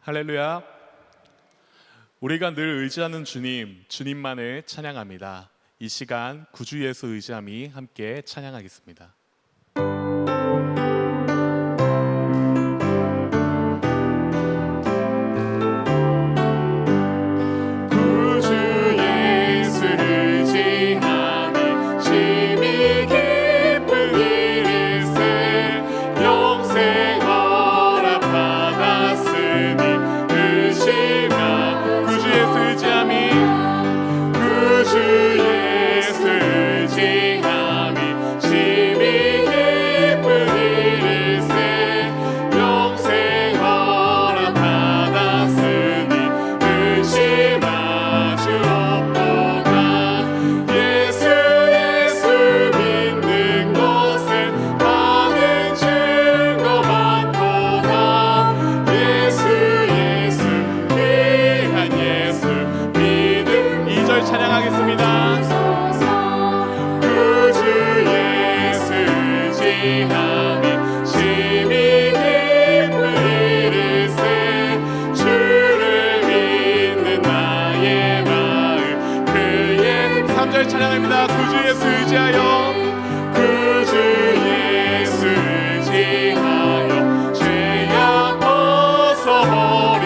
할렐루야. 우리가 늘 의지하는 주님, 주님만을 찬양합니다. 이 시간 구주 예수 의지함이 함께 찬양하겠습니다. 찬양합니다. 구주 예수 의지하여, 구주 예수 의지하여 죄악 벗어버리네.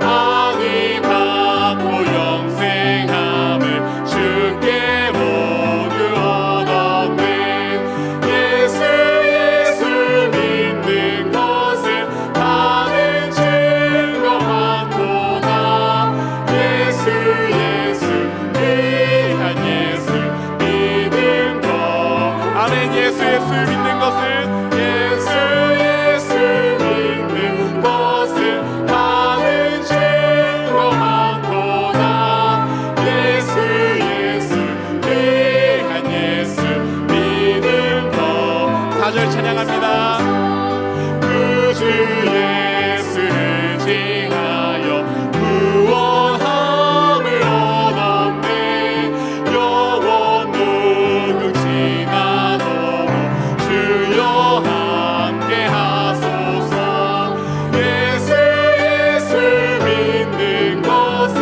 안위 받고 영생함을 주께 모두 얻었네. 예수 믿는 것을 받은 증거 많도다. 예수 예수 믿는 것을, 예수 믿는 것을 받은 증거 많도다. 예수 귀한 예수 믿는 것. 4절 찬양합니다. 구주 예수 의지하여 구원함을 얻었네. 영원 무궁지나 주여 함께 하소서. 예수 믿는 것을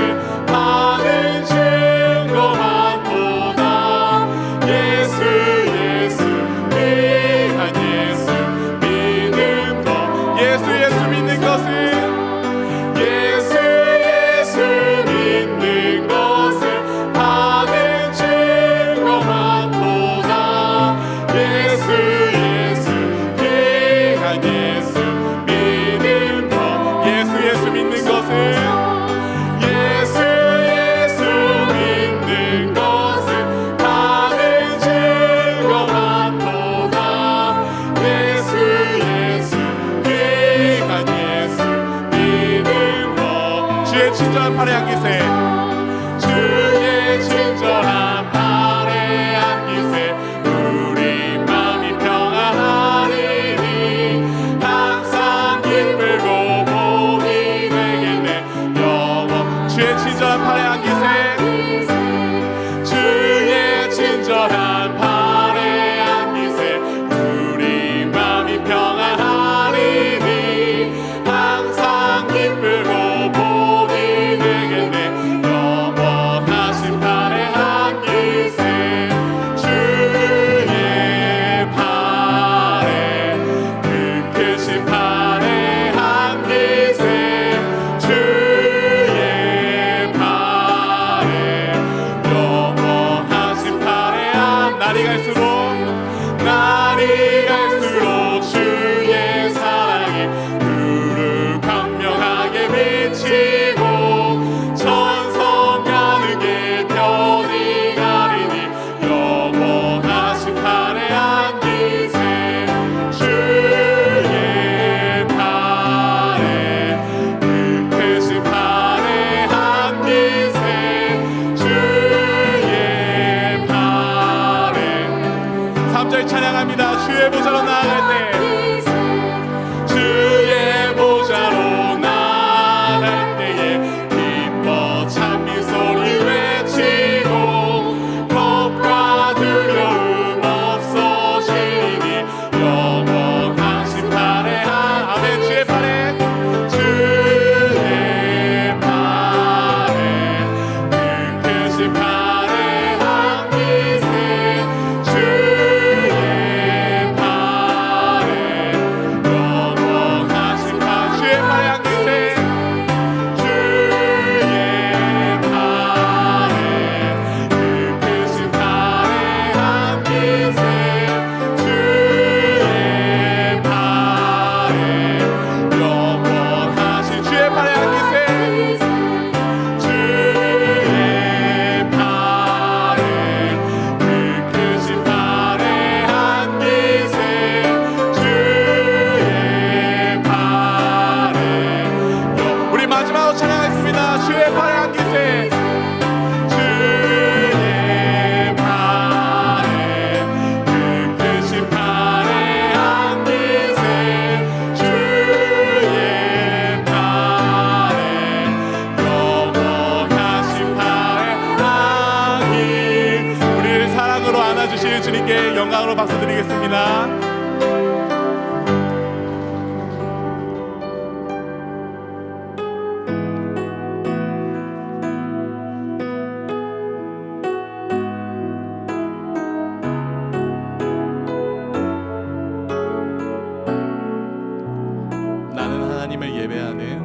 받은 증거 많도다. 예수 귀한 예수 믿는 것. 예수 믿는 것을, 예수 믿는 것을 받은 증거 많도다. 예수 귀한 예수 믿는 것. 예수 믿는 것을, 예수 믿는 것을 받은 증거 많도다. 예수 귀한 예수 믿는 것. 주의 친절한 팔에 안기세, 주의 친절한 팔에 안기세. 우리 마음이 평안하리니 항상 기쁘고 복이 되겠네. 영원 주의 친절한 팔에 안기세, 주의 친절한 팔에 안기세. 우리 마음이 평안하리니 항상 기쁘고 복이 되겠네. 영원하신 팔에 안기세, 주의 팔에, 그 크신 팔에 안기세. 주의 팔에, 영원하신 팔에 날이 갈수록 주의 사랑이 두루 광명하게 비치고 천성 가득에 편히 가리니. 영원하신 팔에 안기세, 주의 팔에, 그 크신 팔에 안기세. 주의 팔에. 3절 찬양합니다. 주의 보좌로 나아갈 때, 주의 보좌로 나아갈 때에 기뻐 찬미 소리 외치고 겁과 두려움 없어지니. 영원하신 팔에 아멘. 주의 팔에, 주의 영광으로 박수드리겠습니다. 나는 하나님을 예배하는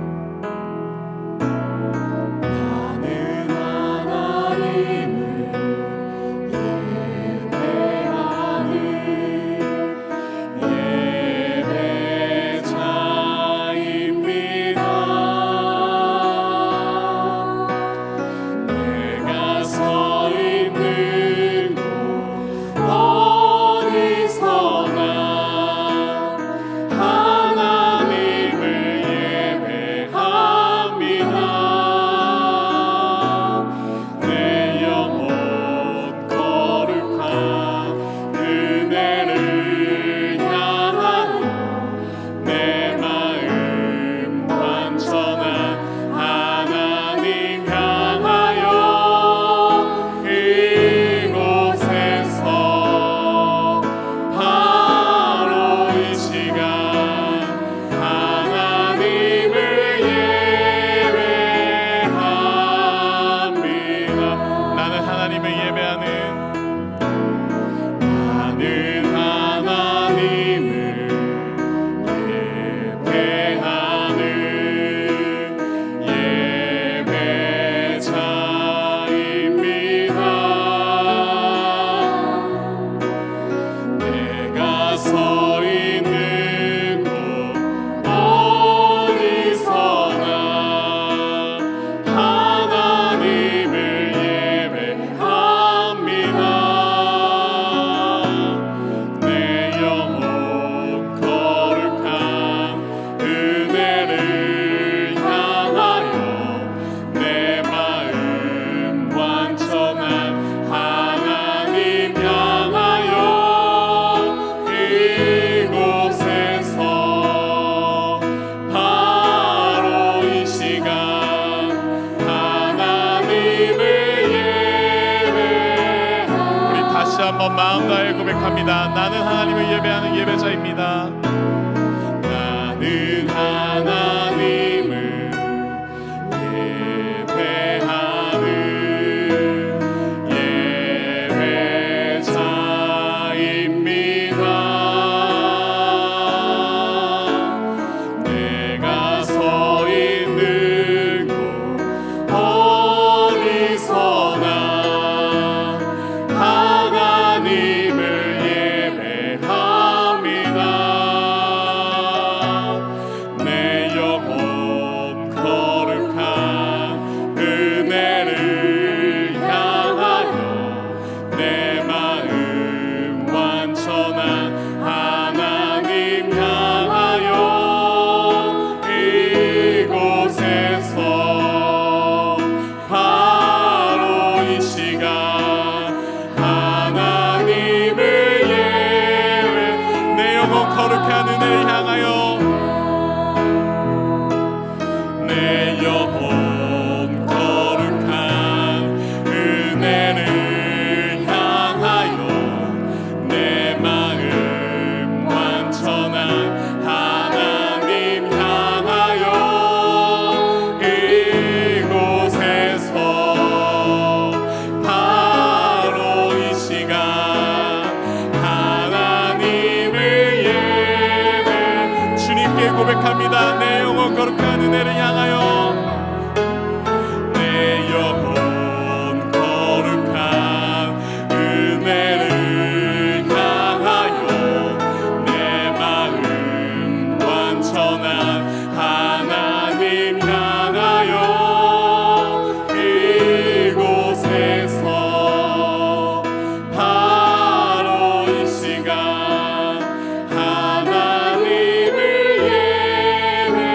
한번 마음 다해 고백합니다. 나는 하나님을 예배하는 예배자입니다. 나는 하나님을 예배하는 예배자입니다. 내가 서 있는 곳 어디서나 거룩한 은혜를 향하여 내 영혼 거룩한 은혜를 향하여 내 마음 완전한 하나님 향하여 이곳에서 바로 이 시간 고백합니다. 내 영혼 거룩한 은혜를 향하여 내 영혼 거룩한 은혜를 향하여 내 마음 완전한 하나님 향하여 이곳에서 바로 이 시간 하나님을 예배하리.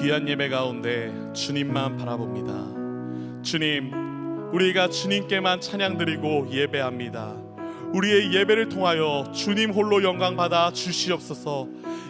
귀한 예배 가운데 주님만 바라봅니다. 주님, 우리가 주님께만 찬양드리고 예배합니다. 우리의 예배를 통하여 주님 홀로 영광 받아 주시옵소서.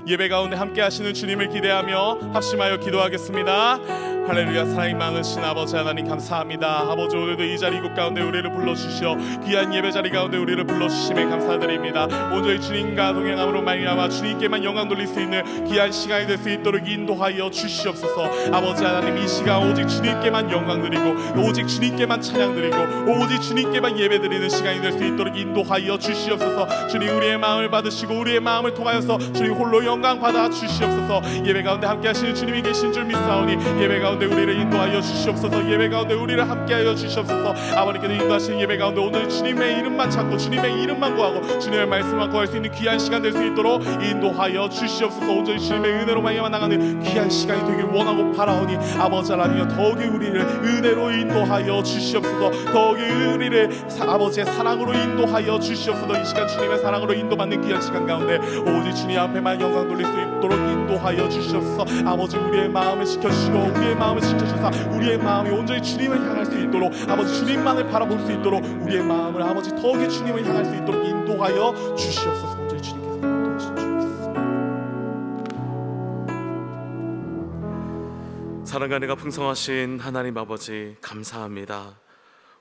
예배 가운데 함께 하시는 주님을 기대하며 합심하여 기도하겠습니다. 할렐루야. 사랑이 많으신 아버지 하나님 감사합니다. 아버지, 오늘도 이 자리 이곳 가운데 우리를 불러주시어 귀한 예배 자리 가운데 우리를 불러주심에 감사드립니다. 온전히 주님과 동행함으로 말미암아 주님께만 영광 돌릴 수 있는 귀한 시간이 될 수 있도록 인도하여 주시옵소서. 아버지 하나님, 이 시간 오직 주님께만 영광 드리고 오직 주님께만 찬양 드리고 오직 주님께만 예배 드리는 시간이 될 수 있도록 인도하여 주시옵소서. 주님, 우리의 마음을 받으시고 우리의 마음을 통하여서 주님 홀로 영광 받아 주시옵소서. 예배 가운데 함께 하시는 주님이 계신 줄 믿사오니 예배 가운데 우리를 인도하여 주시옵소서. 예배 가운데 우리를 함께하여 주시옵소서. 아버지께서 인도하시는 예배 가운데 오늘 주님의 이름만 찾고 주님의 이름만 구하고 주님의 말씀만 구할 수 있는 귀한 시간 될 수 있도록 인도하여 주시옵소서. 온전히 주님의 은혜로 말미암아 나가는 귀한 시간이 되길 원하고 바라오니 아버지 하나님, 더욱이 우리를 은혜로 인도하여 주시옵소서. 더욱이 우리를 아버지의 사랑으로 인도하여 주시옵소서. 이 시간 주님의 사랑으로 인도받는 귀한 시간 가운데 오직 주님 앞에만 영광 돌릴 수 있도록 인도하여 주시옵소서. 아버지, 우리의 마음을 지켜주시고 우리의 마음을 지켜주사 우리의 마음이 온전히 주님을 향할 수 있도록 아버지 주님만을 바라볼 수 있도록 우리의 마음을 아버지 더욱이 주님을 향할 수 있도록 인도하여 주시옵소서. 온전히 주님께서 인도하신 줄 믿습니다. 사랑과 은혜가 풍성하신 하나님 아버지 감사합니다.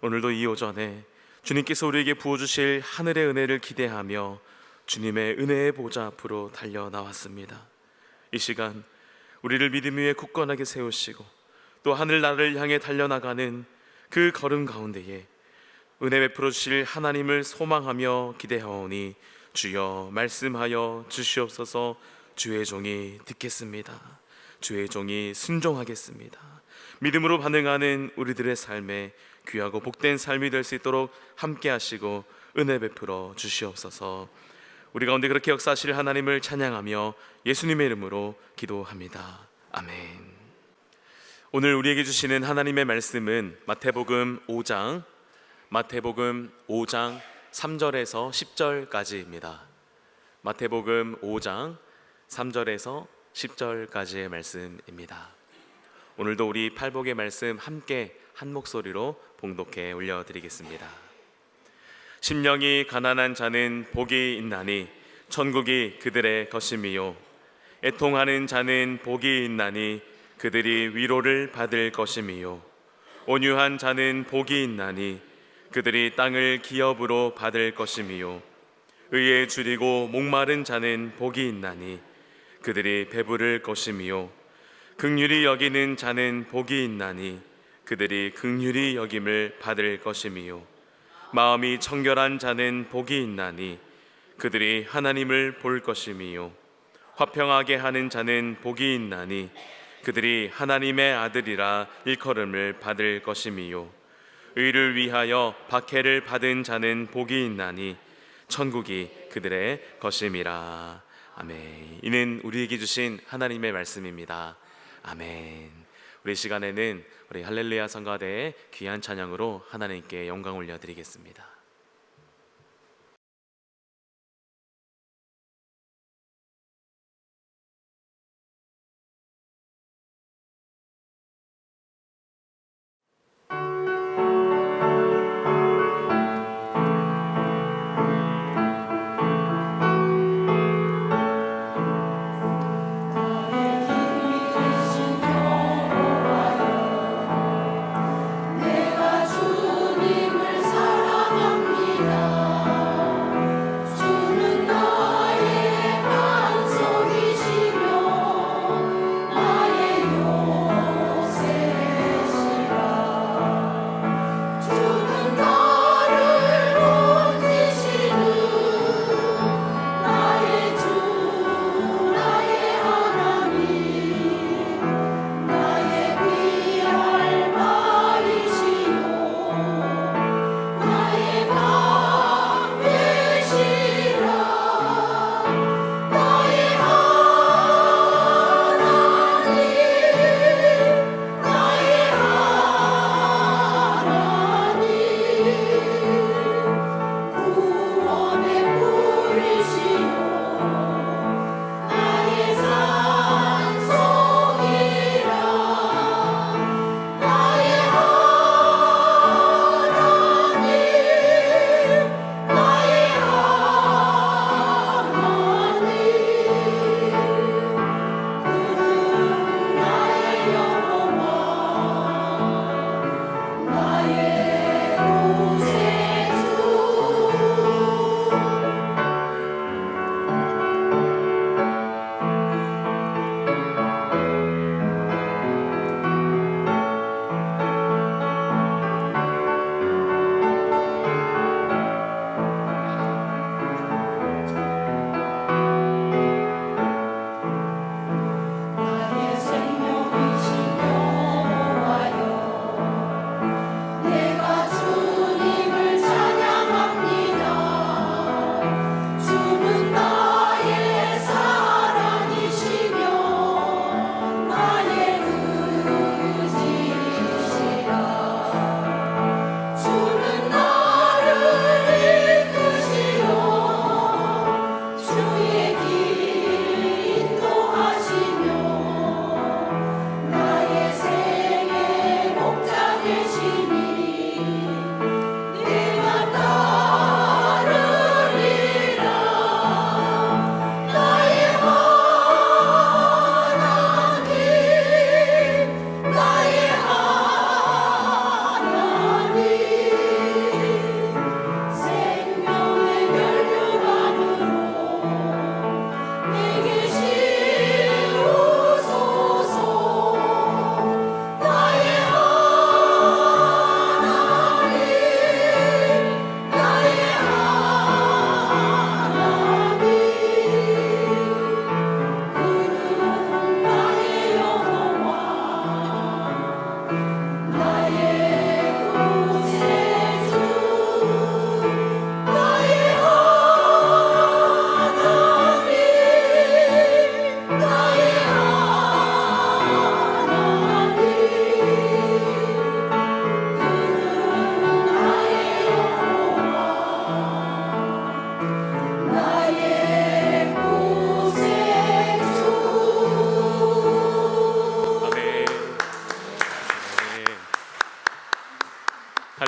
오늘도 이 오전에 주님께서 우리에게 부어주실 하늘의 은혜를 기대하며 주님의 은혜의 보좌 앞으로 달려 나왔습니다. 이 시간 우리를 믿음 위에 굳건하게 세우시고 또 하늘나라를 향해 달려나가는 그 걸음 가운데에 은혜 베풀어 주실 하나님을 소망하며 기대하오니 주여 말씀하여 주시옵소서. 주의 종이 듣겠습니다. 주의 종이 순종하겠습니다. 믿음으로 반응하는 우리들의 삶에 귀하고 복된 삶이 될 수 있도록 함께 하시고 은혜 베풀어 주시옵소서. 우리 가운데 그렇게 역사하실 하나님을 찬양하며 예수님의 이름으로 기도합니다. 아멘. 오늘 우리에게 주시는 하나님의 말씀은 마태복음 5장 3절에서 10절까지입니다. 마태복음 5장 3절에서 10절까지의 말씀입니다. 오늘도 우리 팔복의 말씀 함께 한 목소리로 봉독해 올려드리겠습니다. 심령이 가난한 자는 복이 있나니 천국이 그들의 것임이요, 애통하는 자는 복이 있나니 그들이 위로를 받을 것임이요, 온유한 자는 복이 있나니 그들이 땅을 기업으로 받을 것임이요, 의에 줄이고 목마른 자는 복이 있나니 그들이 배부를 것임이요, 긍휼히 여기는 자는 복이 있나니 그들이 긍휼히 여김을 받을 것임이요, 마음이 청결한 자는 복이 있나니 그들이 하나님을 볼 것임이요, 화평하게 하는 자는 복이 있나니 그들이 하나님의 아들이라 일컬음을 받을 것임이요, 의를 위하여 박해를 받은 자는 복이 있나니 천국이 그들의 것임이라. 아멘. 이는 우리에게 주신 하나님의 말씀입니다. 아멘. 우리 시간에는 우리 할렐루야 성가대의 귀한 찬양으로 하나님께 영광 올려드리겠습니다. 내가 주님을 사랑하는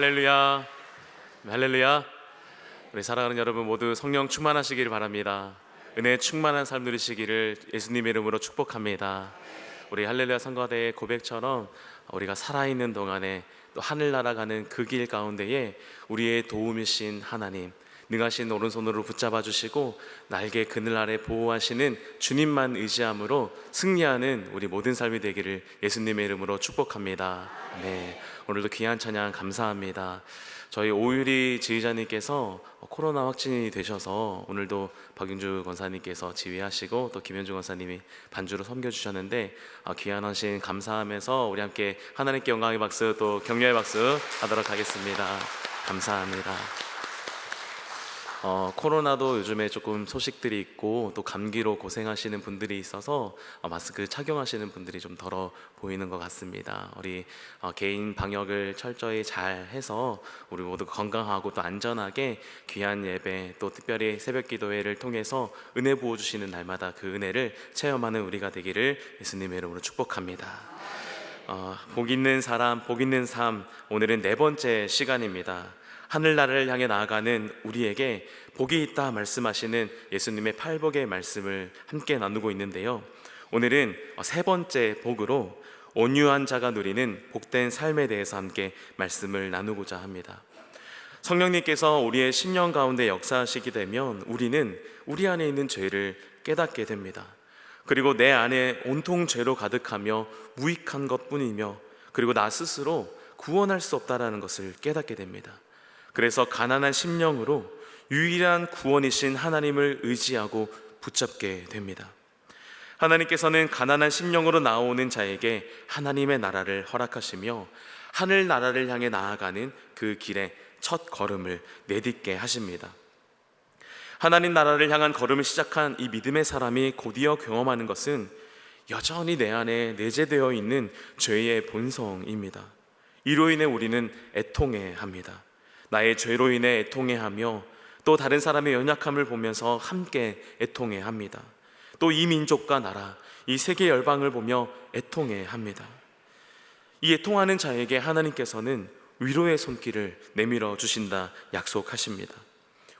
할렐루야. 할렐루야. 우리 사랑하는 여러분 모두 성령 충만하시기를 바랍니다. 은혜 충만한 삶 누리시기를 예수님의 이름으로 축복합니다. 우리 할렐루야 성가대의 고백처럼 우리가 살아있는 동안에 또 하늘나라 가는 그 길 가운데에 우리의 도움이신 하나님, 능하신 오른손으로 붙잡아 주시고 날개 그늘 아래 보호하시는 주님만 의지함으로 승리하는 우리 모든 삶이 되기를 예수님의 이름으로 축복합니다. 네, 오늘도 귀한 찬양 감사합니다. 저희 오유리 지휘자님께서 코로나 확진이 되셔서 오늘도 박윤주 권사님께서 지휘하시고 또 김현주 권사님이 반주로 섬겨주셨는데 귀한 헌신 감사하면서 우리 함께 하나님께 영광의 박수 또 격려의 박수 하도록 하겠습니다. 감사합니다. 코로나도 요즘에 조금 소식들이 있고 또 감기로 고생하시는 분들이 있어서 마스크 착용하시는 분들이 좀 덜어 보이는 것 같습니다. 우리 개인 방역을 철저히 잘 해서 우리 모두 건강하고 또 안전하게 귀한 예배 또 특별히 새벽 기도회를 통해서 은혜 부어주시는 날마다 그 은혜를 체험하는 우리가 되기를 예수님의 이름으로 축복합니다. 복 있는 사람, 복 있는 삶, 오늘은 4번째 시간입니다. 하늘나라를 향해 나아가는 우리에게 복이 있다 말씀하시는 예수님의 팔복의 말씀을 함께 나누고 있는데요. 오늘은 3번째 복으로 온유한 자가 누리는 복된 삶에 대해서 함께 말씀을 나누고자 합니다. 성령님께서 우리의 심령 가운데 역사하시게 되면 우리는 우리 안에 있는 죄를 깨닫게 됩니다. 그리고 내 안에 온통 죄로 가득하며 무익한 것뿐이며 그리고 나 스스로 구원할 수 없다라는 것을 깨닫게 됩니다. 그래서 가난한 심령으로 유일한 구원이신 하나님을 의지하고 붙잡게 됩니다. 하나님께서는 가난한 심령으로 나오는 자에게 하나님의 나라를 허락하시며 하늘 나라를 향해 나아가는 그 길에 첫 걸음을 내딛게 하십니다. 하나님 나라를 향한 걸음을 시작한 이 믿음의 사람이 곧이어 경험하는 것은 여전히 내 안에 내재되어 있는 죄의 본성입니다. 이로 인해 우리는 애통해 합니다. 나의 죄로 인해 애통해하며 또 다른 사람의 연약함을 보면서 함께 애통해합니다. 또 이 민족과 나라, 이 세계 열방을 보며 애통해합니다. 이 애통하는 자에게 하나님께서는 위로의 손길을 내밀어 주신다 약속하십니다.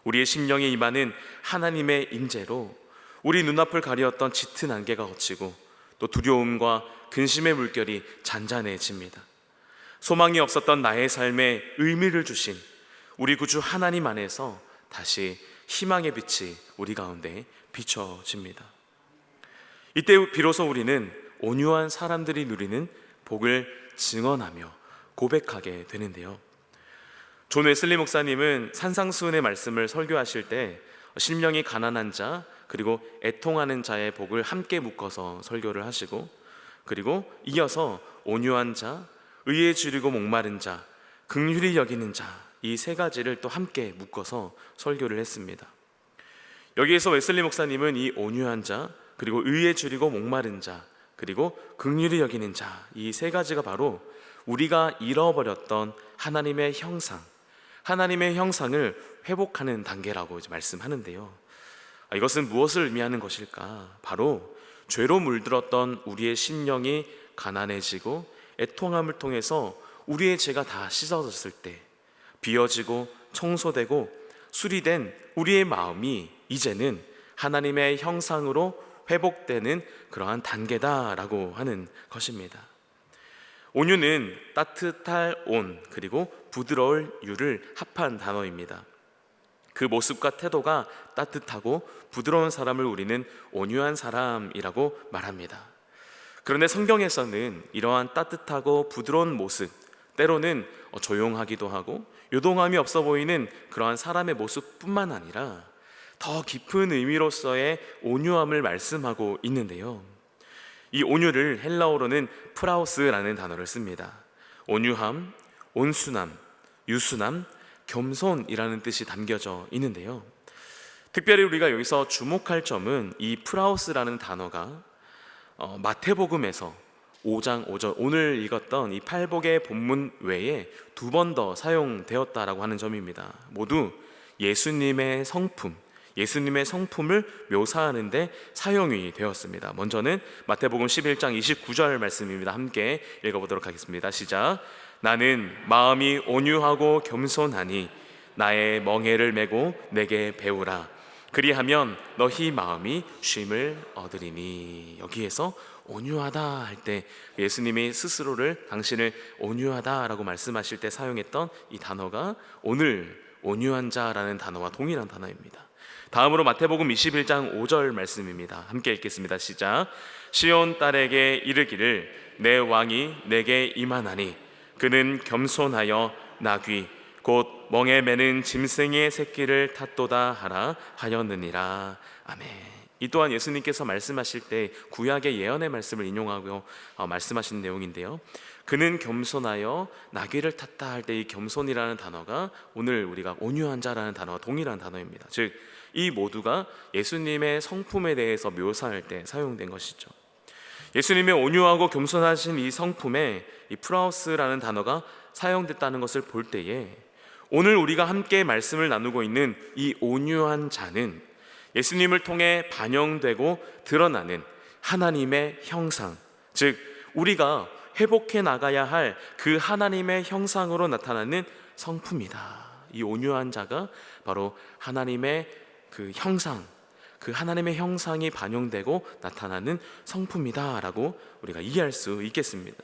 우리의 심령에 임하는 하나님의 임재로 우리 눈앞을 가리었던 짙은 안개가 걷히고 또 두려움과 근심의 물결이 잔잔해집니다. 소망이 없었던 나의 삶에 의미를 주신 우리 구주 하나님 안에서 다시 희망의 빛이 우리 가운데 비춰집니다. 이때 비로소 우리는 온유한 사람들이 누리는 복을 증언하며 고백하게 되는데요. 존 웨슬리 목사님은 산상수훈의 말씀을 설교하실 때 심령이 가난한 자 그리고 애통하는 자의 복을 함께 묶어서 설교를 하시고 그리고 이어서 온유한 자, 의에 주리고 목마른 자, 긍휼히 여기는 자 이 3가지를 또 함께 묶어서 설교를 했습니다. 여기에서 웨슬리 목사님은 이 온유한 자 그리고 의에 주리고 목마른 자 그리고 긍휼히 여기는 자 이 3가지가 바로 우리가 잃어버렸던 하나님의 형상, 하나님의 형상을 회복하는 단계라고 말씀하는데요. 이것은 무엇을 의미하는 것일까? 바로 죄로 물들었던 우리의 심령이 가난해지고 애통함을 통해서 우리의 죄가 다 씻어졌을 때 비워지고 청소되고 수리된 우리의 마음이 이제는 하나님의 형상으로 회복되는 그러한 단계다라고 하는 것입니다. 온유는 따뜻할 온 그리고 부드러울 유를 합한 단어입니다. 그 모습과 태도가 따뜻하고 부드러운 사람을 우리는 온유한 사람이라고 말합니다. 그런데 성경에서는 이러한 따뜻하고 부드러운 모습, 때로는 조용하기도 하고 요동함이 없어 보이는 그러한 사람의 모습뿐만 아니라 더 깊은 의미로서의 온유함을 말씀하고 있는데요. 이 온유를 헬라어로는 프라우스라는 단어를 씁니다. 온유함, 온순함, 유순함, 겸손이라는 뜻이 담겨져 있는데요. 특별히 우리가 여기서 주목할 점은 이 프라우스라는 단어가 마태복음에서 5장 5절 오늘 읽었던 이 팔복의 본문 외에 2번 더 사용되었다라고 하는 점입니다. 모두 예수님의 성품, 예수님의 성품을 묘사하는 데 사용이 되었습니다. 먼저는 마태복음 11장 29절 말씀입니다. 함께 읽어보도록 하겠습니다. 시작. 나는 마음이 온유하고 겸손하니 나의 멍에를 메고 내게 배우라. 그리하면 너희 마음이 쉼을 얻으리니. 여기에서 온유하다 할 때 예수님이 스스로를 당신을 온유하다라고 말씀하실 때 사용했던 이 단어가 오늘 온유한 자라는 단어와 동일한 단어입니다. 다음으로 마태복음 21장 5절 말씀입니다. 함께 읽겠습니다. 시작. 시온 딸에게 이르기를 내 왕이 내게 임하나니 그는 겸손하여 나귀 곧 멍에 매는 짐승의 새끼를 탔도다 하라 하였느니라. 아멘. 이 또한 예수님께서 말씀하실 때 구약의 예언의 말씀을 인용하고 말씀하신 내용인데요. 그는 겸손하여 나귀를 탔다 할 때 이 겸손이라는 단어가 오늘 우리가 온유한 자라는 단어와 동일한 단어입니다. 즉 이 모두가 예수님의 성품에 대해서 묘사할 때 사용된 것이죠. 예수님의 온유하고 겸손하신 이 성품에 이 프라우스라는 단어가 사용됐다는 것을 볼 때에 오늘 우리가 함께 말씀을 나누고 있는 이 온유한 자는 예수님을 통해 반영되고 드러나는 하나님의 형상, 즉 우리가 회복해 나가야 할 그 하나님의 형상으로 나타나는 성품이다. 이 온유한 자가 바로 하나님의 그 형상, 그 하나님의 형상이 반영되고 나타나는 성품이다라고 우리가 이해할 수 있겠습니다.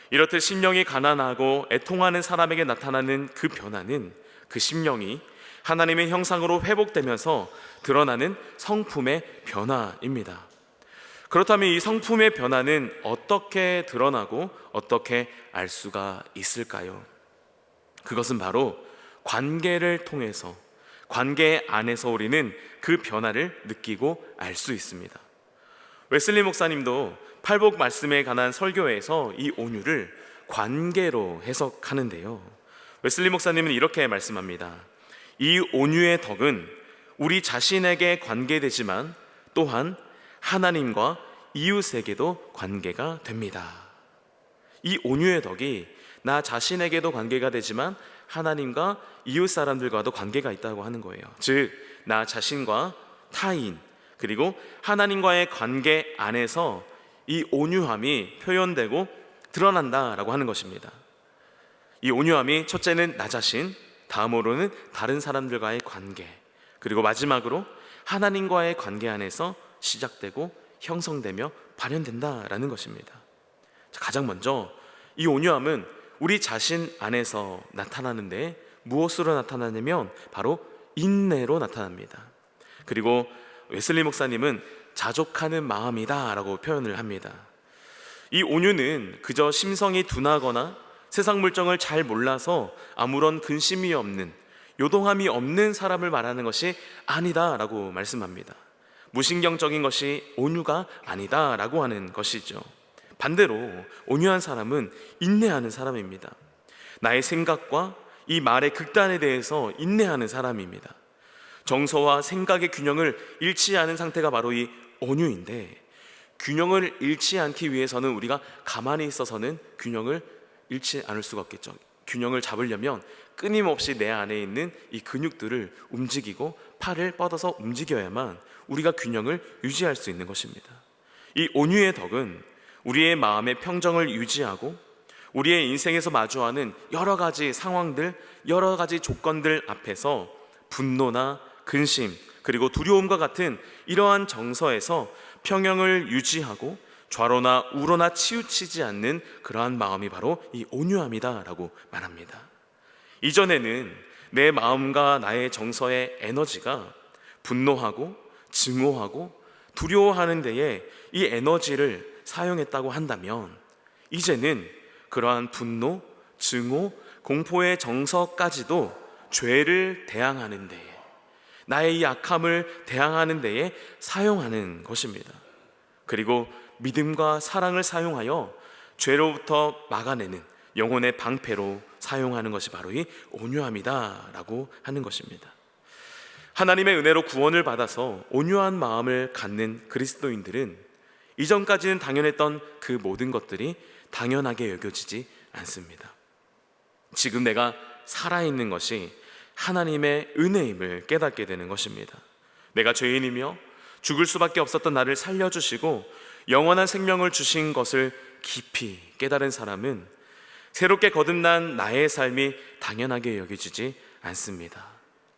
이렇듯 심령이 가난하고 애통하는 사람에게 나타나는 그 변화는 그 심령이 하나님의 형상으로 회복되면서 드러나는 성품의 변화입니다. 그렇다면 이 성품의 변화는 어떻게 드러나고 어떻게 알 수가 있을까요? 그것은 바로 관계를 통해서, 관계 안에서 우리는 그 변화를 느끼고 알 수 있습니다. 웨슬리 목사님도 팔복 말씀에 관한 설교에서 이 온유를 관계로 해석하는데요. 웨슬리 목사님은 이렇게 말씀합니다. 이 온유의 덕은 우리 자신에게 관계되지만 또한 하나님과 이웃에게도 관계가 됩니다. 이 온유의 덕이 나 자신에게도 관계가 되지만 하나님과 이웃 사람들과도 관계가 있다고 하는 거예요. 즉, 나 자신과 타인 그리고 하나님과의 관계 안에서 이 온유함이 표현되고 드러난다라고 하는 것입니다. 이 온유함이 첫째는 나 자신, 다음으로는 다른 사람들과의 관계, 그리고 마지막으로 하나님과의 관계 안에서 시작되고 형성되며 발현된다라는 것입니다. 가장 먼저 이 온유함은 우리 자신 안에서 나타나는데 무엇으로 나타나냐면 바로 인내로 나타납니다. 그리고 웨슬리 목사님은 자족하는 마음이다 라고 표현을 합니다. 이 온유는 그저 심성이 둔하거나 세상 물정을 잘 몰라서 아무런 근심이 없는, 요동함이 없는 사람을 말하는 것이 아니다 라고 말씀합니다. 무신경적인 것이 온유가 아니다 라고 하는 것이죠. 반대로 온유한 사람은 인내하는 사람입니다. 나의 생각과 이 말의 극단에 대해서 인내하는 사람입니다. 정서와 생각의 균형을 잃지 않은 상태가 바로 이 온유인데, 균형을 잃지 않기 위해서는 우리가 가만히 있어서는 균형을 잃지 않을 수가 없겠죠. 균형을 잡으려면 끊임없이 내 안에 있는 이 근육들을 움직이고 팔을 뻗어서 움직여야만 우리가 균형을 유지할 수 있는 것입니다. 이 온유의 덕은 우리의 마음의 평정을 유지하고 우리의 인생에서 마주하는 여러 가지 상황들, 여러 가지 조건들 앞에서 분노나 근심, 그리고 두려움과 같은 이러한 정서에서 평형을 유지하고 좌로나 우로나 치우치지 않는 그러한 마음이 바로 이 온유함이다라고 말합니다. 이전에는 내 마음과 나의 정서의 에너지가 분노하고 증오하고 두려워하는 데에 이 에너지를 사용했다고 한다면, 이제는 그러한 분노, 증오, 공포의 정서까지도 죄를 대항하는 데에, 나의 이 약함을 대항하는 데에 사용하는 것입니다. 그리고 믿음과 사랑을 사용하여 죄로부터 막아내는 영혼의 방패로 사용하는 것이 바로 이 온유함이다라고 하는 것입니다. 하나님의 은혜로 구원을 받아서 온유한 마음을 갖는 그리스도인들은 이전까지는 당연했던 그 모든 것들이 당연하게 여겨지지 않습니다. 지금 내가 살아있는 것이 하나님의 은혜임을 깨닫게 되는 것입니다. 내가 죄인이며 죽을 수밖에 없었던 나를 살려주시고 영원한 생명을 주신 것을 깊이 깨달은 사람은 새롭게 거듭난 나의 삶이 당연하게 여겨지지 않습니다.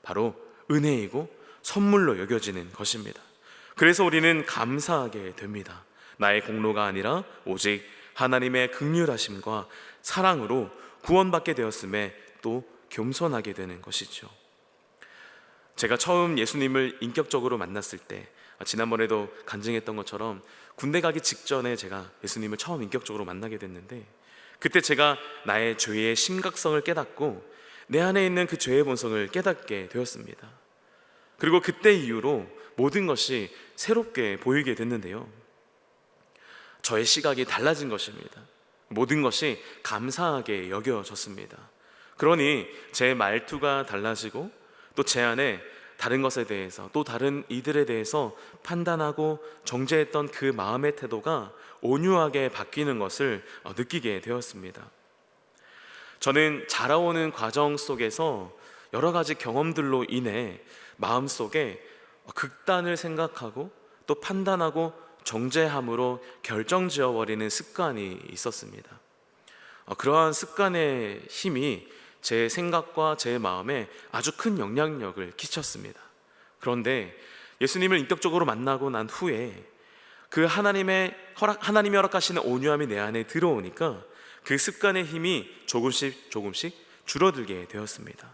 바로 은혜이고 선물로 여겨지는 것입니다. 그래서 우리는 감사하게 됩니다. 나의 공로가 아니라 오직 하나님의 긍휼하심과 사랑으로 구원받게 되었음에 또 겸손하게 되는 것이죠. 제가 처음 예수님을 인격적으로 만났을 때, 지난번에도 간증했던 것처럼 군대 가기 직전에 제가 예수님을 처음 인격적으로 만나게 됐는데, 그때 제가 나의 죄의 심각성을 깨닫고 내 안에 있는 그 죄의 본성을 깨닫게 되었습니다. 그리고 그때 이후로 모든 것이 새롭게 보이게 됐는데요, 저의 시각이 달라진 것입니다. 모든 것이 감사하게 여겨졌습니다. 그러니 제 말투가 달라지고 또 제 안에 다른 것에 대해서, 또 다른 이들에 대해서 판단하고 정죄했던 그 마음의 태도가 온유하게 바뀌는 것을 느끼게 되었습니다. 저는 자라오는 과정 속에서 여러 가지 경험들로 인해 마음속에 극단을 생각하고 또 판단하고 정죄함으로 결정지어버리는 습관이 있었습니다. 그러한 습관의 힘이 제 생각과 제 마음에 아주 큰 영향력을 끼쳤습니다. 그런데 예수님을 인격적으로 만나고 난 후에 그 하나님이 허락하시는 온유함이 내 안에 들어오니까 그 습관의 힘이 조금씩 줄어들게 되었습니다.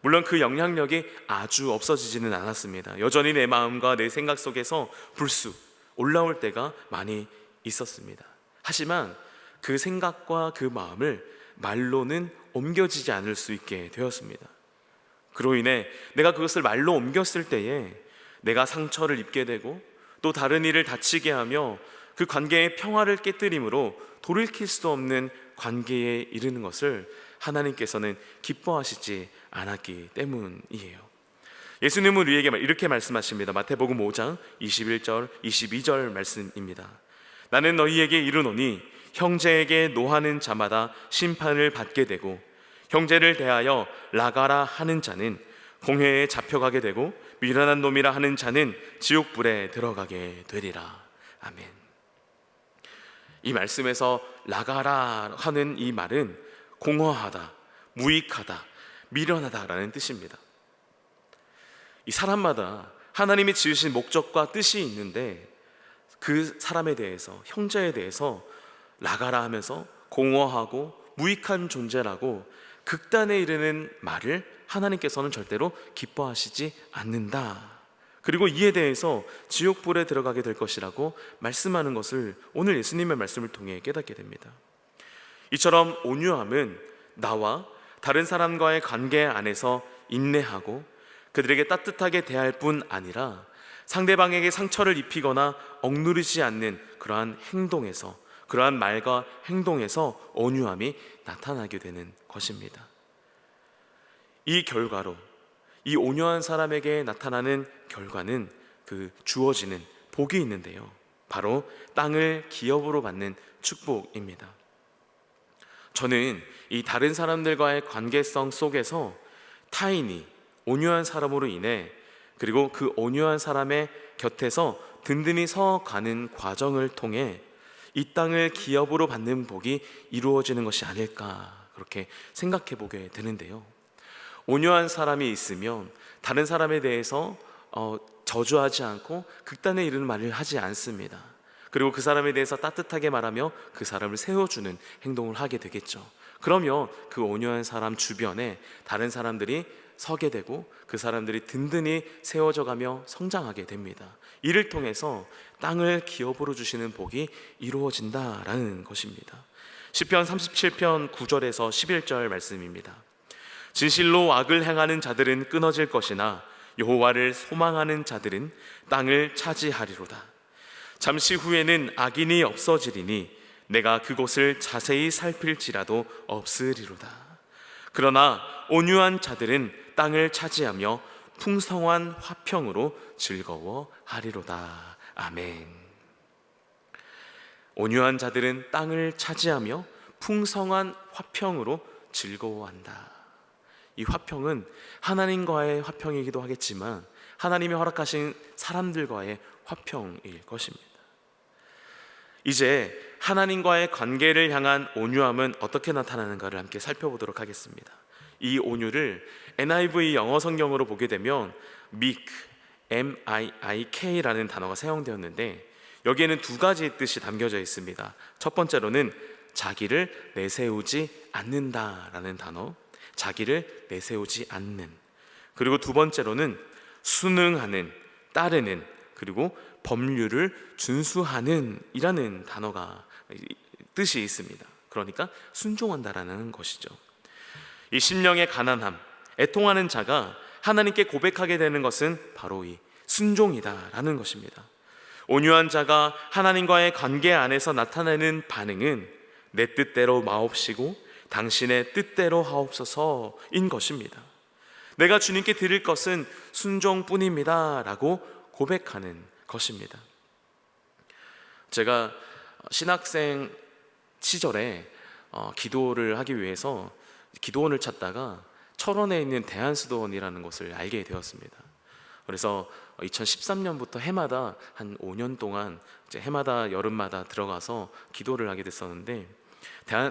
물론 그 영향력이 아주 없어지지는 않았습니다. 여전히 내 마음과 내 생각 속에서 불쑥 올라올 때가 많이 있었습니다. 하지만 그 생각과 그 마음을 말로는 옮겨지지 않을 수 있게 되었습니다. 그로 인해 내가 그것을 말로 옮겼을 때에 내가 상처를 입게 되고 또 다른 이를 다치게 하며 그 관계의 평화를 깨뜨림으로 돌이킬 수 없는 관계에 이르는 것을 하나님께서는 기뻐하시지 않았기 때문이에요. 예수님은 우리에게 이렇게 말씀하십니다. 마태복음 5장 21절 22절 말씀입니다. 나는 너희에게 이르노니 형제에게 노하는 자마다 심판을 받게 되고 형제를 대하여 나가라 하는 자는 공회에 잡혀가게 되고 미련한 놈이라 하는 자는 지옥불에 들어가게 되리라. 아멘. 이 말씀에서 나가라 하는 이 말은 공허하다, 무익하다, 미련하다라는 뜻입니다. 이 사람마다 하나님이 지으신 목적과 뜻이 있는데 그 사람에 대해서, 형제에 대해서 나가라 하면서 공허하고 무익한 존재라고 극단에 이르는 말을 하나님께서는 절대로 기뻐하시지 않는다. 그리고 이에 대해서 지옥불에 들어가게 될 것이라고 말씀하는 것을 오늘 예수님의 말씀을 통해 깨닫게 됩니다. 이처럼 온유함은 나와 다른 사람과의 관계 안에서 인내하고 그들에게 따뜻하게 대할 뿐 아니라 상대방에게 상처를 입히거나 억누르지 않는 그러한 행동에서, 그러한 말과 행동에서 온유함이 나타나게 되는 것입니다. 이 결과로 이 온유한 사람에게 나타나는 결과는 그 주어지는 복이 있는데요, 바로 땅을 기업으로 받는 축복입니다. 저는 이 다른 사람들과의 관계성 속에서 타인이 온유한 사람으로 인해, 그리고 그 온유한 사람의 곁에서 든든히 서가는 과정을 통해 이 땅을 기업으로 받는 복이 이루어지는 것이 아닐까, 그렇게 생각해 보게 되는데요, 온유한 사람이 있으면 다른 사람에 대해서 저주하지 않고 극단에 이르는 말을 하지 않습니다. 그리고 그 사람에 대해서 따뜻하게 말하며 그 사람을 세워주는 행동을 하게 되겠죠. 그러면 그 온유한 사람 주변에 다른 사람들이 서게 되고 그 사람들이 든든히 세워져 가며 성장하게 됩니다. 이를 통해서 땅을 기업으로 주시는 복이 이루어진다라는 것입니다. 시편 37편 9절에서 11절 말씀입니다. 진실로 악을 행하는 자들은 끊어질 것이나 여호와를 소망하는 자들은 땅을 차지하리로다. 잠시 후에는 악인이 없어지리니 내가 그곳을 자세히 살필지라도 없으리로다. 그러나 온유한 자들은 땅을 차지하며 풍성한 화평으로 즐거워하리로다. 아멘. 온유한 자들은 땅을 차지하며 풍성한 화평으로 즐거워한다. 이 화평은 하나님과의 화평이기도 하겠지만 하나님이 허락하신 사람들과의 화평일 것입니다. 이제 하나님과의 관계를 향한 온유함은 어떻게 나타나는가를 함께 살펴보도록 하겠습니다. 이 온유를 NIV 영어 성경으로 보게 되면 meek, M-I-I-K라는 단어가 사용되었는데 여기에는 두 가지 뜻이 담겨져 있습니다. 첫 번째로는 자기를 내세우지 않는다라는 단어, 자기를 내세우지 않는. 그리고 두 번째로는 순응하는, 따르는, 그리고 법률을 준수하는 이라는 단어가 뜻이 있습니다. 그러니까 순종한다라는 것이죠. 이 심령의 가난함, 애통하는 자가 하나님께 고백하게 되는 것은 바로 이 순종이다라는 것입니다. 온유한 자가 하나님과의 관계 안에서 나타내는 반응은 내 뜻대로 마옵시고 당신의 뜻대로 하옵소서인 것입니다. 내가 주님께 드릴 것은 순종뿐입니다 라고 고백하는 것입니다. 제가 신학생 시절에 기도를 하기 위해서 기도원을 찾다가 철원에 있는 대한수도원이라는 곳을 알게 되었습니다. 그래서 2013년부터 해마다 한 5년 동안 이제 해마다 여름마다 들어가서 기도를 하게 됐었는데,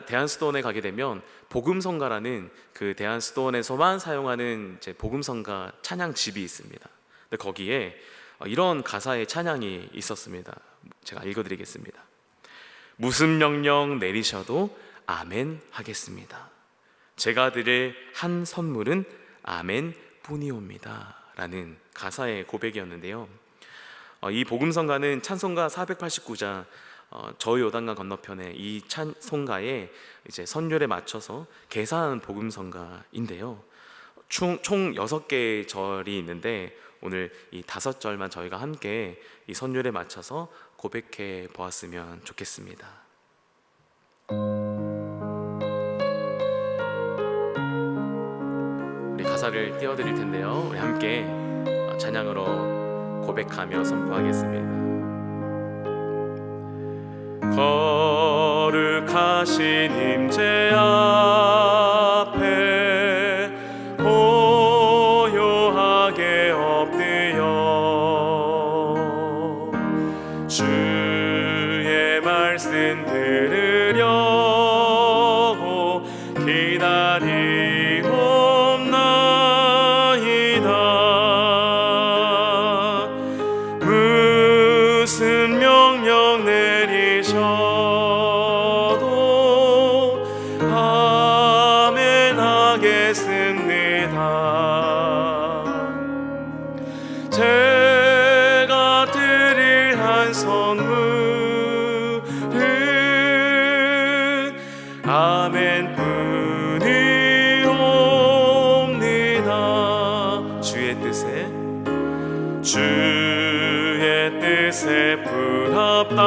대한수도원에 가게 되면 복음성가라는 그 대한수도원에서만 사용하는 이제 복음성가 찬양집이 있습니다. 근데 거기에 이런 가사의 찬양이 있었습니다. 제가 읽어드리겠습니다. 무슨 명령 내리셔도 아멘 하겠습니다. 제가 드릴 한 선물은 아멘 뿐이옵니다 라는 가사의 고백이었는데요. 이 복음성가는 찬송가 489장 저 요단강 건너편에 이 찬송가에 이제 선율에 맞춰서 개사한 복음성가인데요. 총 6개의 절이 있는데 오늘 이 5절만 저희가 함께 이 선율에 맞춰서 고백해 보았으면 좋겠습니다. 우리 가사를 띄워드릴 텐데요. 우리 함께 찬양으로 고백하며 선포하겠습니다. 거룩하신 임재 앞에 고요하게 엎드려 주의 말씀 들으려고 기다리옵나이다. 무슨 명령 내리셔도 아멘 하겠습니다. 제가 드릴 한 선물은 아멘 뿐이옵니다. 주의 뜻에 불합당한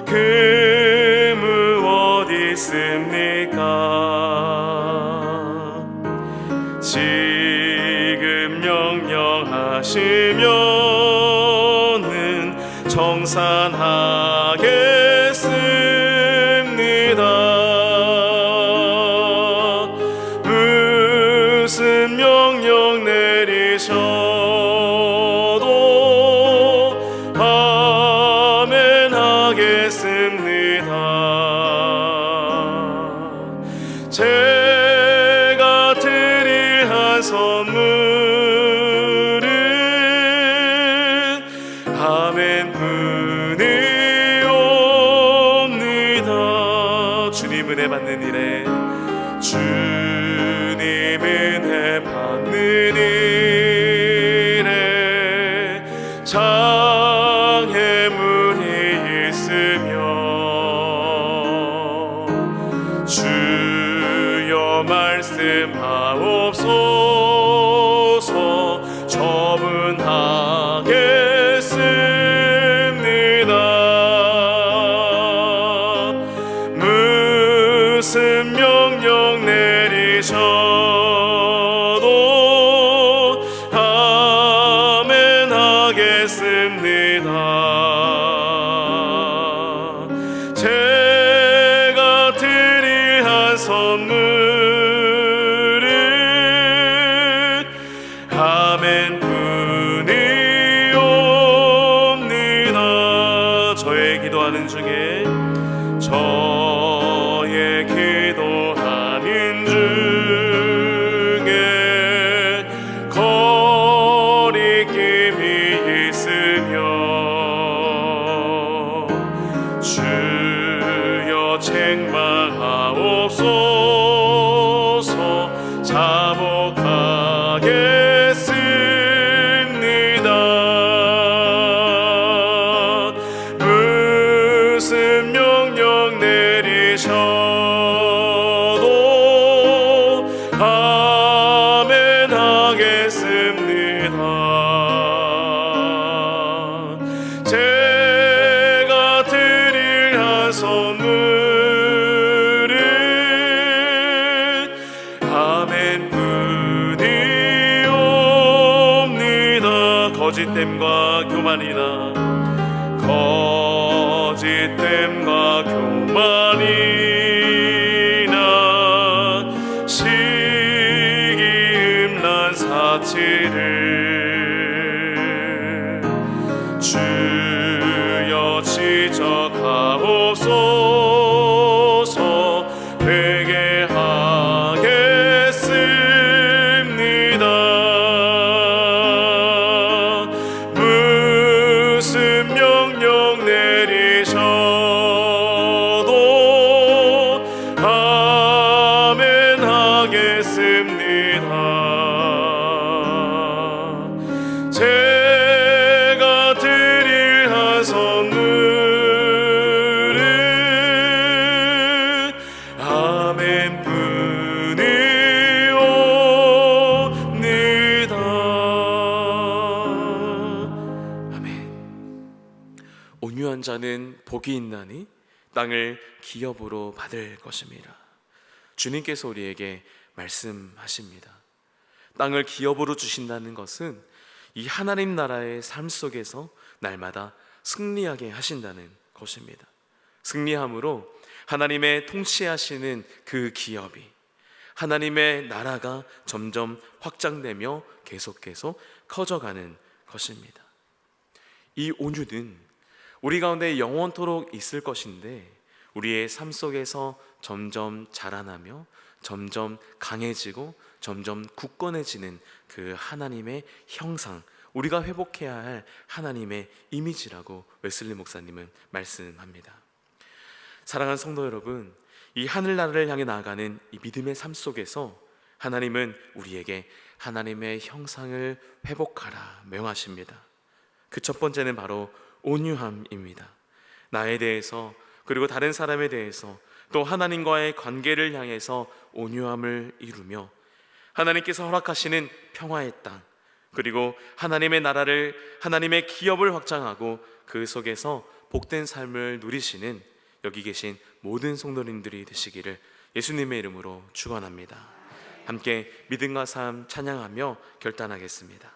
그 무엇 있습니까? 지금 명령하시면은 정산하겠습니다. 무슨 명령 내리셔도 아멘 하겠습니다. 제가 드릴 한 선물은 아멘 뿐이옵니다. 주님 은혜 받는 일에 주님 은혜 받는 일에 장애물이 있으며 주여 말씀하옵소서. 처분하겠습니다. 무슨 명령 내리셔도 아멘 하겠습니다. 함께 기도하는 중에 저의 기도하는 중에 거리낌이 있으며 주여 책망하옵소서. 자복하겠습니다. 무슨 명령 내리셔도 아멘 하겠습니다. 제가 드릴 한 선물은 아멘 뿐이옵니다. 거짓됨과 교만이나 거짓됨과 교만이나 시기음란 사치를 주여 지적하옵소서. 회개하겠습니다. 무슨 명령 내리셔도 아멘 하겠습니다. 제가 드릴 한 선물은 아멘 뿐이옵니다. 아멘. 온유한 자는 복이 있나니 땅을 기업으로 받을 것입니다. 주님께서 우리에게 말씀하십니다. 땅을 기업으로 주신다는 것은 이 하나님 나라의 삶 속에서 날마다 승리하게 하신다는 것입니다. 승리함으로 하나님의 통치하시는 그 기업이, 하나님의 나라가 점점 확장되며 계속해서 커져가는 것입니다. 이 온유는 우리 가운데 영원토록 있을 것인데 우리의 삶 속에서 점점 자라나며 점점 강해지고 점점 굳건해지는 그 하나님의 형상, 우리가 회복해야 할 하나님의 이미지라고 웨슬리 목사님은 말씀합니다. 사랑하는 성도 여러분, 이 하늘나라를 향해 나아가는 이 믿음의 삶 속에서 하나님은 우리에게 하나님의 형상을 회복하라 명하십니다. 그 첫 번째는 바로 온유함입니다. 나에 대해서, 그리고 다른 사람에 대해서, 또 하나님과의 관계를 향해서 온유함을 이루며 하나님께서 허락하시는 평화의 땅, 그리고 하나님의 나라를, 하나님의 기업을 확장하고 그 속에서 복된 삶을 누리시는 여기 계신 모든 성도님들이 되시기를 예수님의 이름으로 축원합니다. 함께 믿음과 삶 찬양하며 결단하겠습니다.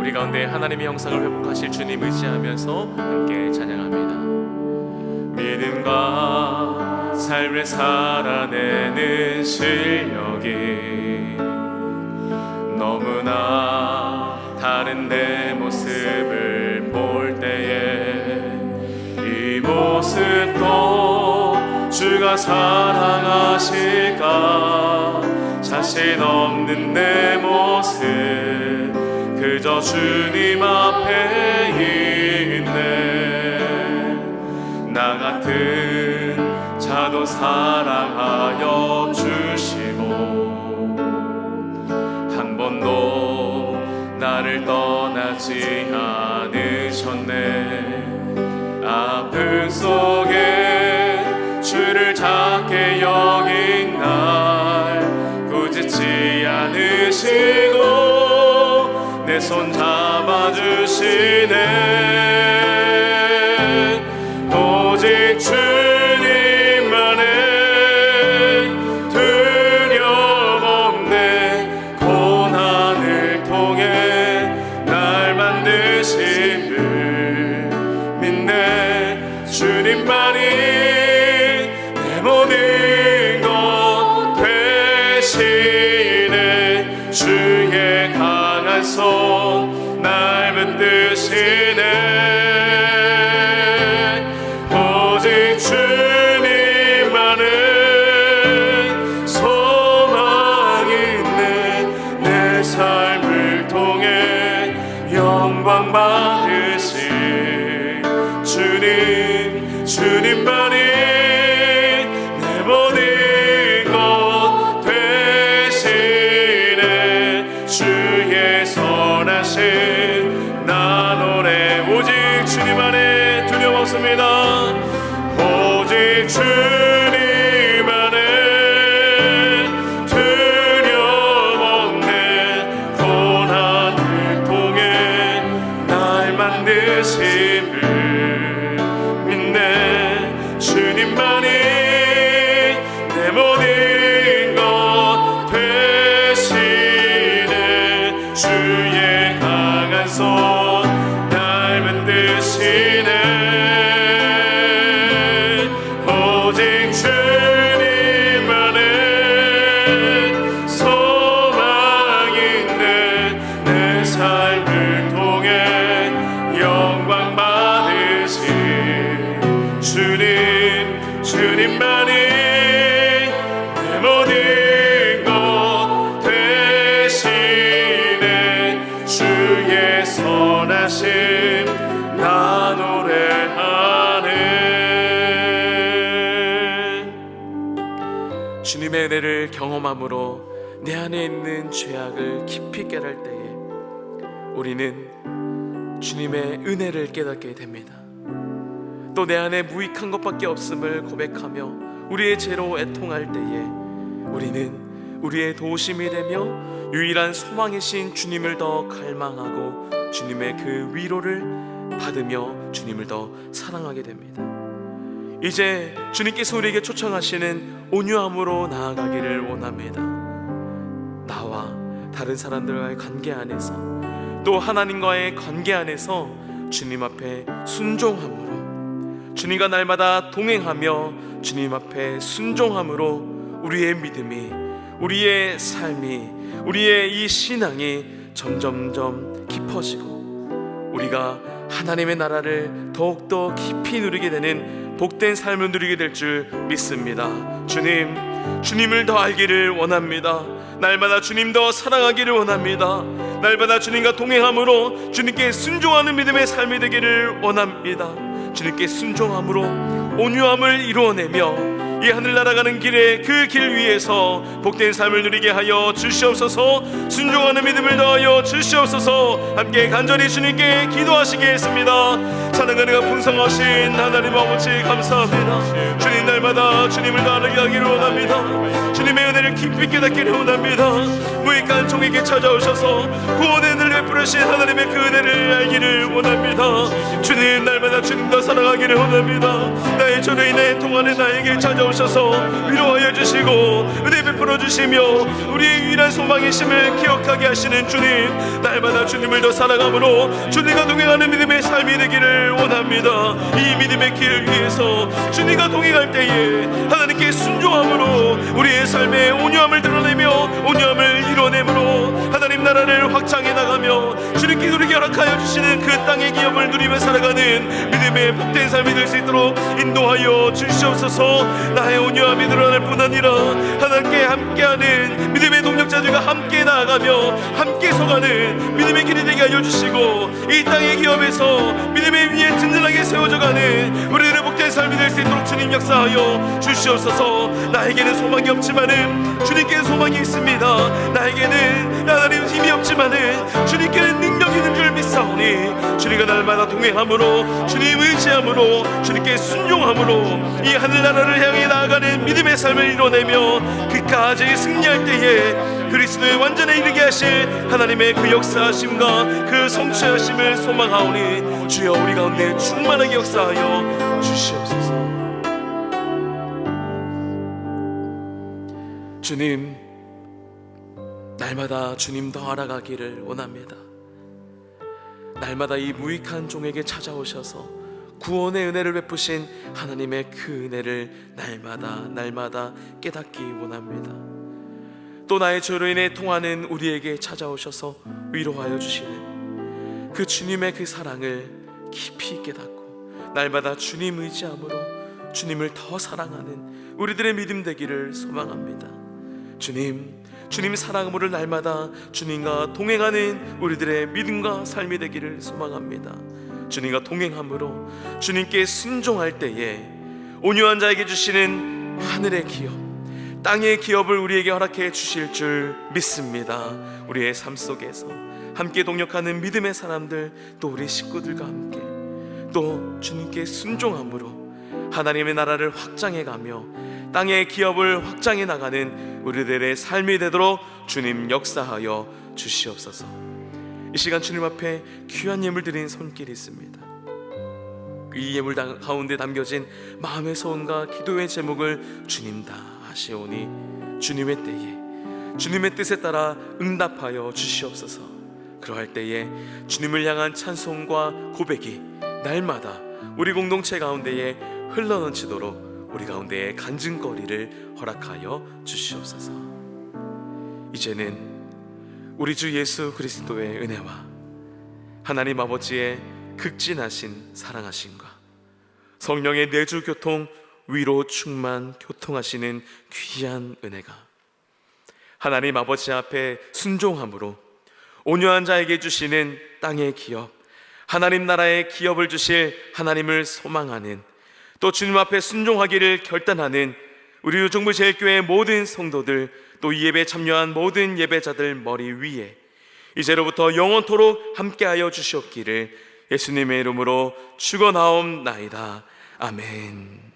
우리 가운데 하나님의 형상을 회복하실 주님 의지하면서 함께 찬양합니다. 믿음과 삶을 살아내는 실력이 너무나 다른 내 모습을 볼 때에 이 모습도 주가 사랑하실까, 자신 없는 내 모습 그저 주님 앞에 있네. 나 같은 자도 사랑하여 주시고 한 번도 나를 떠나지 않으셨네. 아픔 속에 주를 작게 여긴 날 꾸짖지 않으시고 내 손 잡아주시네. 오직 주님만의 두려움 없네. 고난을 통해 날 만드신 분 믿네. 주님만이 내 모든 것 되시 손 날 붙드시네. 오직 주님만은 소망이 있네. 내 삶을 통해 영광 받으신 주님만이 내 모든 것 되시네. 주의 선하신 나 노래. 오직 주님 안에 두려움 없습니다. 오직 주님 안에 두려움 없네. 고난을 통해 날 만드심을 믿네. 주님만이 내 모든 것 되시네. 주의 강한 손 날 만드시네. 오직 주님만은 소망이 있네. 내 삶을 통해 영광 받으신 주님만이 내 모든 것 되시네. 주의 선하심 나 노래하네. 주님의 은혜를 경험함으로 내 안에 있는 죄악을 깊이 깨달을 때에 우리는 주님의 은혜를 깨닫게 됩니다. 또 내 안에 무익한 것밖에 없음을 고백하며 우리의 죄로 애통할 때에 우리는 우리의 도심이 되며 유일한 소망이신 주님을 더 갈망하고 주님의 그 위로를 받으며 주님을 더 사랑하게 됩니다. 이제 주님께서 우리에게 초청하시는 온유함으로 나아가기를 원합니다. 나와 다른 사람들과의 관계 안에서 또 하나님과의 관계 안에서 주님 앞에 순종함으로, 주님과 날마다 동행하며 주님 앞에 순종함으로 우리의 믿음이, 우리의 삶이, 우리의 이 신앙이 점점점 깊어지고 우리가 하나님의 나라를 더욱더 깊이 누리게 되는 복된 삶을 누리게 될 줄 믿습니다. 주님을 더 알기를 원합니다. 날마다 주님 더 사랑하기를 원합니다. 날마다 주님과 동행함으로 주님께 순종하는 믿음의 삶이 되기를 원합니다. 주님께 순종함으로 온유함을 이루어내며 이 하늘 날아가는 길에 그 길 위에서 복된 삶을 누리게 하여 주시옵소서. 순종하는 믿음을 더하여 주시옵소서. 함께 간절히 주님께 기도하시겠습니다. 사랑하는 풍성하신 하나님 아버지 감사합니다. 주님 날마다 주님을 더 알게 하기를 원합니다. 주님의 은혜를 깊이 깨닫기를 원합니다. 무익한 종에게 찾아오셔서 구원의 은혜를 베푸신 하나님의 그 은혜를 알기를 원합니다. 주님 날마다 주님 더 사랑하기를 원합니다. 나의 죄로 인해 통하는 나에게 찾아오셔서 위로하여 주시고 은혜 베풀어 주시며 우리의 유일한 소망이심을 기억하게 하시는 주님, 날마다 주님을 더 사랑함으로 주님과 동행하는 믿음의 삶이 되기를 원합니다. 이 믿음의 길 위에서 주님과 동행할 때에 하나님께 순종함으로 우리의 삶에 온유함을 드러내며 온유함을 이뤄내므로 하나님 나라를 확장해 나가며 주님께 누리게 허락하여 주시는 그 땅의 기업을 누리며 살아가는 믿음의 복된 삶이 될 수 있도록 인도하여 주시옵소서. 나의 온유함이 드러날 뿐 아니라 하나님께 함께하는 믿음의 동력자들과 함께 나아가며 함께 서가는 믿음의 길이 되게 하여 주시고 이 땅의 기업에서 믿음의 위에 든든하게 세워져가는 우리들의 복된 삶이 될 수 있도록 주님 역사하여 주시옵소서. 나에게는 소망이 없지만은 주님께는 소망이 있습니다. 나에게는 하나님 힘이 없지만은 주님께는 능력이 있는 줄 믿사오니 주님과 날마다 동행함으로 주님 의지함으로 주님께 순종함으로 이 하늘나라를 향해 나아가는 믿음의 삶을 이뤄내며 그까지 승리할 때에 그리스도의 완전에 이르게 하실 하나님의 그 역사하심과 그 성취하심을 소망하오니 주여 우리 가운데 충만하게 역사하여 주시옵소서. 주님, 날마다 주님 더 알아가기를 원합니다. 날마다 이 무익한 종에게 찾아오셔서 구원의 은혜를 베푸신 하나님의 그 은혜를 날마다 깨닫기 원합니다. 또 나의 죄로 인해 통하는 우리에게 찾아오셔서 위로하여 주시는 그 주님의 그 사랑을 깊이 깨닫고 날마다 주님 의지함으로 주님을 더 사랑하는 우리들의 믿음 되기를 소망합니다. 주님 사랑으로 날마다 주님과 동행하는 우리들의 믿음과 삶이 되기를 소망합니다. 주님과 동행함으로 주님께 순종할 때에 온유한 자에게 주시는 하늘의 기업, 땅의 기업을 우리에게 허락해 주실 줄 믿습니다. 우리의 삶 속에서 함께 동역하는 믿음의 사람들, 또 우리 식구들과 함께 또 주님께 순종함으로 하나님의 나라를 확장해 가며 땅의 기업을 확장해 나가는 우리들의 삶이 되도록 주님 역사하여 주시옵소서. 이 시간 주님 앞에 귀한 예물 드린 손길이 있습니다. 이 예물 가운데 담겨진 마음의 소원과 기도의 제목을 주님 다 아시오니 주님의 때에 주님의 뜻에 따라 응답하여 주시옵소서. 그러할 때에 주님을 향한 찬송과 고백이 날마다 우리 공동체 가운데에 흘러넘치도록 우리 가운데에 간증거리를 허락하여 주시옵소서. 이제는 우리 주 예수 그리스도의 은혜와 하나님 아버지의 극진하신 사랑하심과 성령의 내주 교통 위로 충만 교통하시는 귀한 은혜가 하나님 아버지 앞에 순종함으로 온유한 자에게 주시는 땅의 기업, 하나님 나라의 기업을 주실 하나님을 소망하는, 또 주님 앞에 순종하기를 결단하는 우리 유종부제일교회 모든 성도들, 또 이 예배에 참여한 모든 예배자들 머리 위에 이제로부터 영원토록 함께하여 주시옵기를 예수님의 이름으로 축원하옵나이다. 아멘.